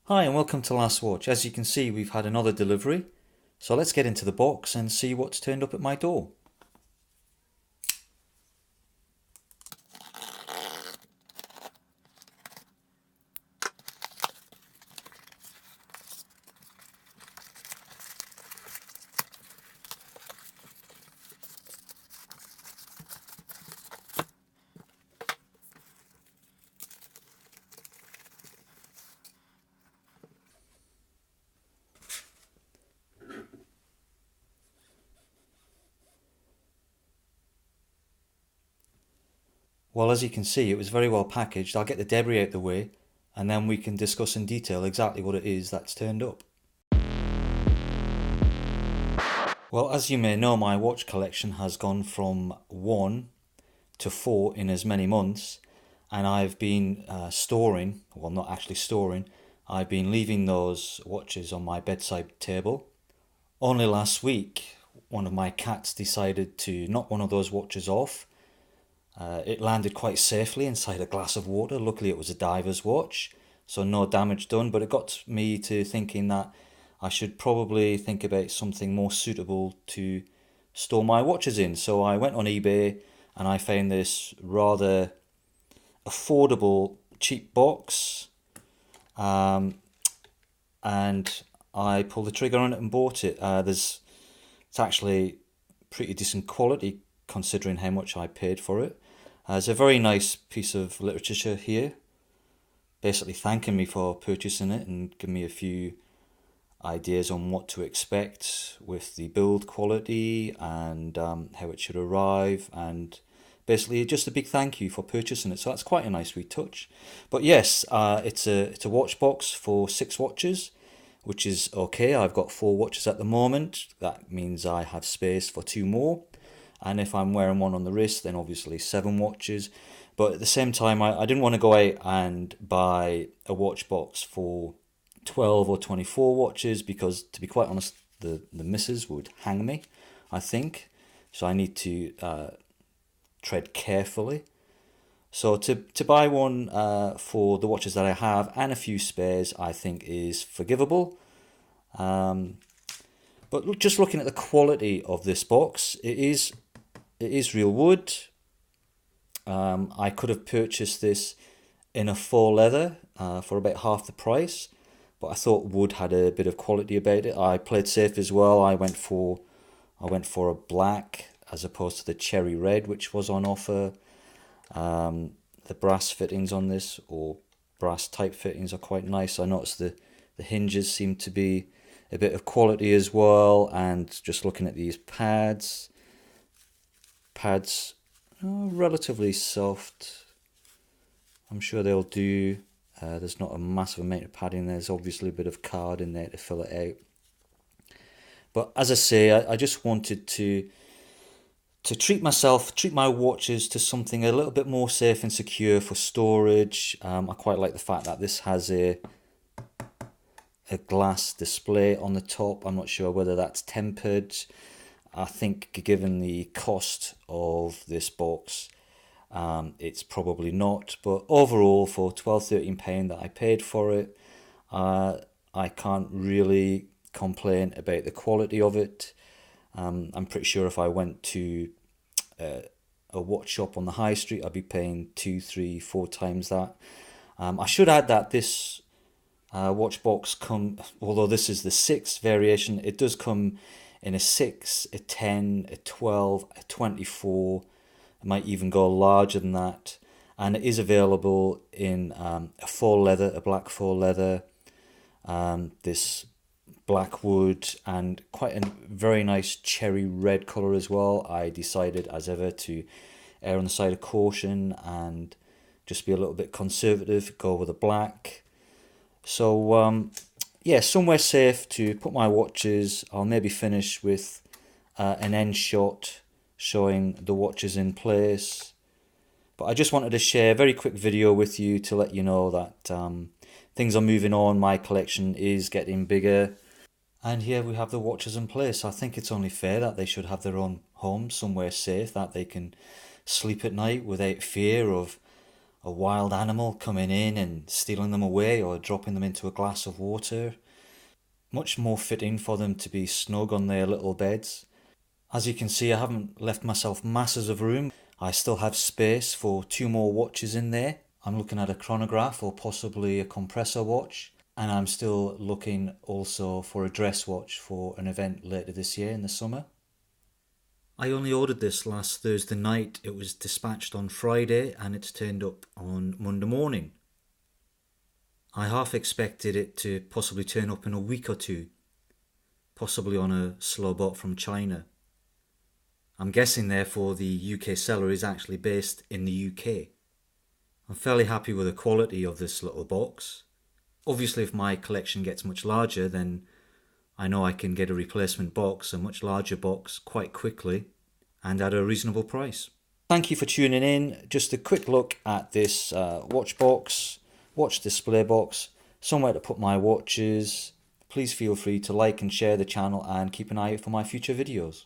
Hi and welcome to Last Watch. As you can see, we've had another delivery. So let's get into the box and see what's turned up at my door. Well, as you can see, it was very well packaged. I'll get the debris out the way and then we can discuss in detail exactly what it is that's turned up. Well, as you may know, my watch collection has gone from 1 to 4 in as many months, and I've been storing, well, not actually storing, I've been leaving those watches on my bedside table. Only last week, one of my cats decided to knock one of those watches off. It landed quite safely inside a glass of water. Luckily, it was a diver's watch, so no damage done. But it got me to thinking that I should probably think about something more suitable to store my watches in. So I went on eBay and I found this rather affordable, cheap box. And I pulled the trigger on it and bought it. It's actually pretty decent quality considering how much I paid for it. There's a very nice piece of literature here, basically thanking me for purchasing it and giving me a few ideas on what to expect with the build quality and how it should arrive, and basically just a big thank you for purchasing it. So that's quite a nice wee touch. But yes, it's a watch box for 6 watches, which is okay. I've got 4 watches at the moment. That means I have space for 2 more. And if I'm wearing one on the wrist, then obviously 7 watches. But at the same time, I didn't want to go out and buy a watch box for 12 or 24 watches because, to be quite honest, the missus would hang me, I think. So I need to tread carefully. So to buy one for the watches that I have and a few spares, I think is forgivable. But just looking at the quality of this box, it is real wood. I could have purchased this in a faux leather for about half the price, but I thought wood had a bit of quality about it. I played safe as well. I went for a black as opposed to the cherry red, which was on offer. The brass fittings on this, or brass type fittings, are quite nice. I noticed the hinges seem to be a bit of quality as well, and just looking at these pads are relatively soft. I'm sure they'll do. There's not a massive amount of padding. There's obviously a bit of card in there to fill it out. But as I say, I just wanted to treat my watches to something a little bit more safe and secure for storage. I quite like the fact that this has a glass display on the top. I'm not sure whether that's tempered. I think given the cost of this box, it's probably not. But overall, for £12-13 that I paid for it, I can't really complain about the quality of it. I'm pretty sure if I went to a watch shop on the high street, I'd be paying 2, 3, 4 times that. I should add that this watch box although this is the 6 variation, it does come in a 6, a 10, a 12, a 24. It might even go larger than that, and it is available in a faux leather, a black faux leather, this black wood, and quite a very nice cherry red color as well. I decided, as ever, to err on the side of caution and just be a little bit conservative, go with a black. So yeah, somewhere safe to put my watches. I'll maybe finish with an end shot showing the watches in place. But I just wanted to share a very quick video with you to let you know that things are moving on. My collection is getting bigger. And here we have the watches in place. I think it's only fair that they should have their own home, somewhere safe that they can sleep at night without fear of a wild animal coming in and stealing them away or dropping them into a glass of water. Much more fitting for them to be snug on their little beds. As you can see, I haven't left myself masses of room. I still have space for 2 more watches in there. I'm looking at a chronograph or possibly a compressor watch. And I'm still looking also for a dress watch for an event later this year in the summer. I only ordered this last Thursday night. It was dispatched on Friday and it's turned up on Monday morning. I half expected it to possibly turn up in a week or two, possibly on a slow boat from China. I'm guessing therefore the UK seller is actually based in the UK. I'm fairly happy with the quality of this little box. Obviously if my collection gets much larger, then I know I can get a replacement box, a much larger box, quite quickly and at a reasonable price. Thank you for tuning in. Just a quick look at this watch display box, somewhere to put my watches. Please feel free to like and share the channel and keep an eye out for my future videos.